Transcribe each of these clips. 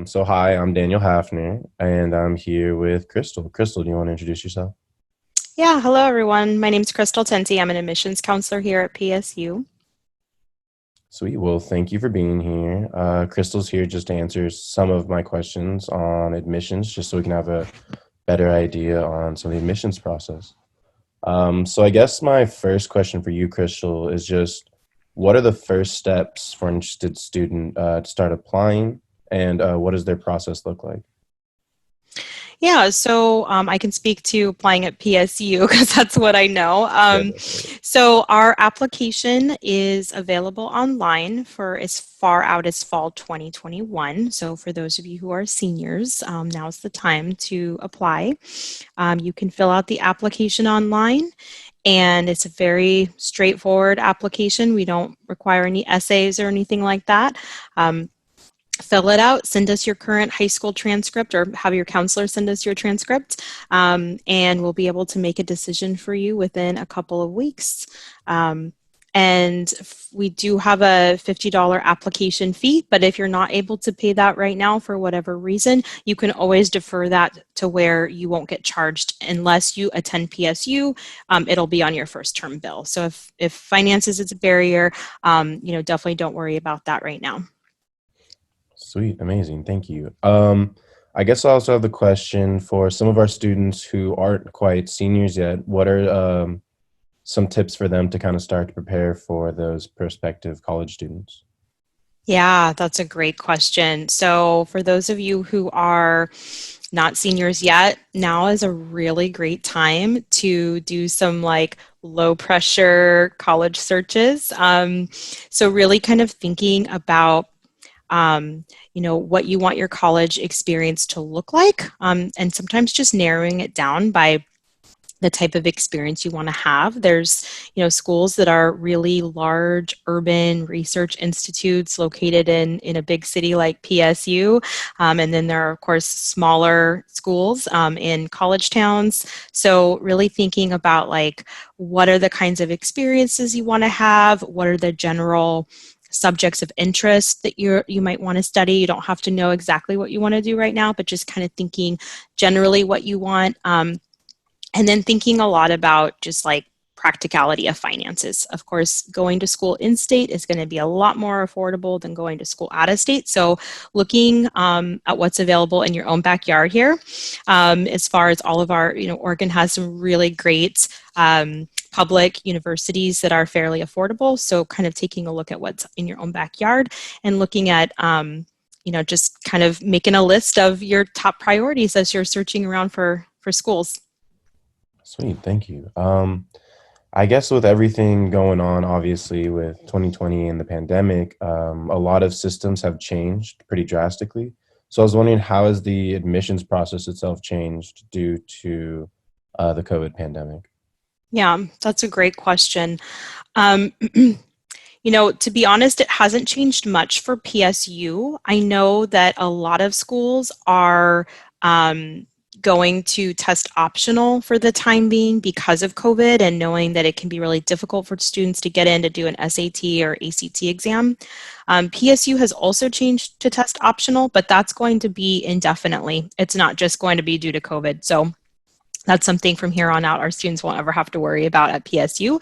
So hi, I'm Daniel Hafner, and I'm here with Crystal. Crystal, do you want to introduce yourself? Yeah, hello everyone. My name is Crystal Tenty. I'm an admissions counselor here at PSU. Sweet. Well, thank you for being here. Crystal's here just to answer some of my questions on admissions, just so we can have a better idea on some of the admissions process. So I guess my first question for you, Crystal, is just what are the first steps for an interested student to start applying, and what does their process look like? Yeah, so I can speak to applying at PSU because that's what I know. Yeah, definitely. So our application is available online for as far out as fall 2021. So for those of you who are seniors, now's the time to apply. You can fill out the application online. And it's a very straightforward application. We don't require any essays or anything like that. Um, Fill it out, send us your current high school transcript or have your counselor send us your transcript, and we'll be able to make a decision for you within a couple of weeks. And we do have a $50 application fee, but if you're not able to pay that right now for whatever reason, you can always defer that to where you won't get charged unless you attend PSU. It'll be on your first term bill. So if finances is a barrier, definitely don't worry about that right now. Sweet, amazing, thank you. I guess I also have the question for some of our students who aren't quite seniors yet. What are some tips for them to kind of start to prepare for those prospective college students? Yeah, that's a great question. So, for those of you who are not seniors yet, now is a really great time to do some like low pressure college searches. So, really kind of thinking about what you want your college experience to look like, and sometimes just narrowing it down by the type of experience you want to have. There's, schools that are really large urban research institutes located in a big city like PSU. And then there are, of course, smaller schools in college towns. So really thinking about like, what are the kinds of experiences you want to have? What are the general subjects of interest that you might want to study? You don't have to know exactly what you want to do right now, but just kind of thinking generally what you want. And then thinking a lot about just like practicality of finances. Of course, going to school in state is going to be a lot more affordable than going to school out of state. So, looking at what's available in your own backyard here, as far as all of our, Oregon has some really great public universities that are fairly affordable. So, kind of taking a look at what's in your own backyard and looking at just kind of making a list of your top priorities as you're searching around for schools. Sweet, thank you. I guess with everything going on, obviously with 2020 and the pandemic, a lot of systems have changed pretty drastically. So I was wondering, how has the admissions process itself changed due to the COVID pandemic? Yeah, that's a great question. Um, to be honest, it hasn't changed much for PSU. I know that a lot of schools are going to test optional for the time being because of COVID and knowing that it can be really difficult for students to get in to do an SAT or ACT exam. PSU has also changed to test optional, but that's going to be indefinitely. It's not just going to be due to COVID. So that's something from here on out our students won't ever have to worry about at PSU.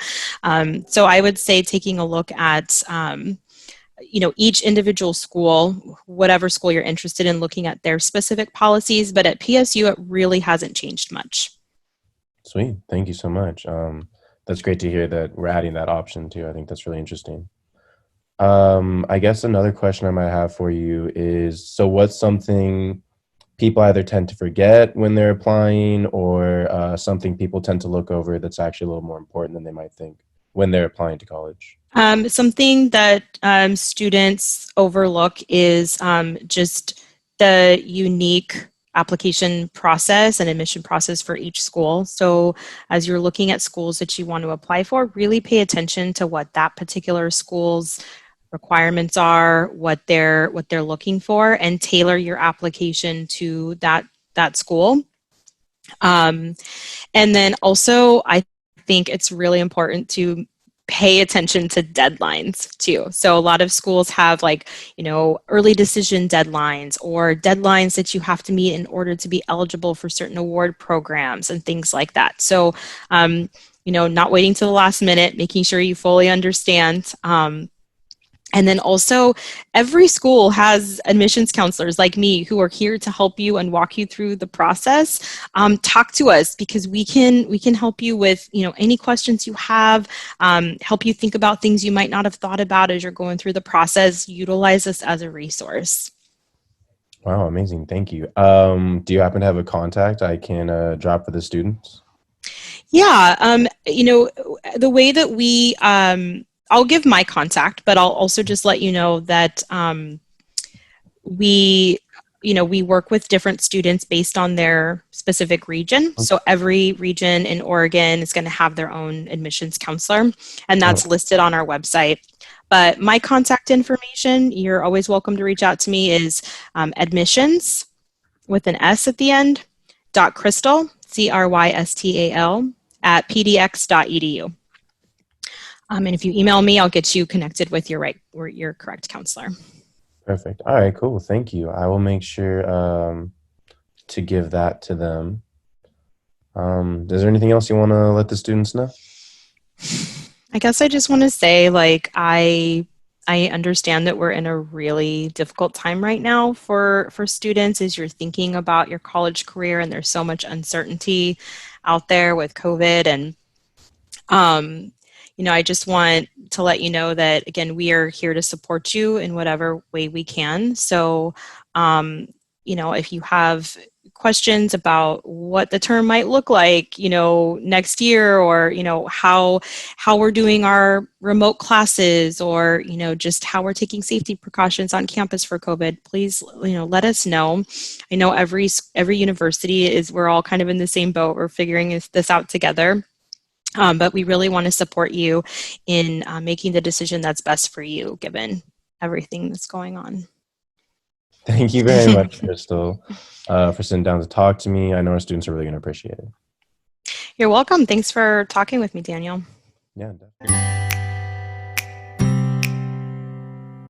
So I would say taking a look at each individual school, whatever school you're interested in, looking at their specific policies. But at PSU, it really hasn't changed much. Sweet, thank you so much. That's great to hear that we're adding that option too. I think that's really interesting. I guess another question I might have for you is, so what's something people either tend to forget when they're applying, or something people tend to look over that's actually a little more important than they might think when they're applying to college? Something that students overlook is just the unique application process and admission process for each school. So as you're looking at schools that you want to apply for, really pay attention to what that particular school's requirements are, what they're looking for, and tailor your application to that school. Um, and then also, I think it's really important to pay attention to deadlines too. So a lot of schools have like, early decision deadlines or deadlines that you have to meet in order to be eligible for certain award programs and things like that. So, not waiting till the last minute, making sure you fully understand. And then also, every school has admissions counselors like me who are here to help you and walk you through the process. Talk to us because we can help you with any questions you have, help you think about things you might not have thought about as you're going through the process. Utilize us as a resource. Wow, amazing. Thank you. Do you happen to have a contact I can drop for the students? Yeah, the way that I'll give my contact, but I'll also just let you know that we we work with different students based on their specific region. Oh, So every region in Oregon is going to have their own admissions counselor, and that's listed on our website. But my contact information, you're always welcome to reach out to me, is admissions with an S at the end, .crystal, CRYSTAL, at pdx.edu. And if you email me, I'll get you connected with your correct counselor. perfect. All right, cool. Thank you. I will make sure to give that to them. Is there anything else you want to let the students know? I guess I just want to say, like, I understand that we're in a really difficult time right now for students as you're thinking about your college career, and there's so much uncertainty out there with COVID. And I just want to let you know that, again, we are here to support you in whatever way we can. So, if you have questions about what the term might look like, next year, or, how we're doing our remote classes, or, just how we're taking safety precautions on campus for COVID, please, let us know. I know every university we're all kind of in the same boat. We're figuring this out together. But we really want to support you in making the decision that's best for you, given everything that's going on. Thank you very much, Crystal, for sitting down to talk to me. I know our students are really going to appreciate it. You're welcome. Thanks for talking with me, Daniel. Yeah, definitely.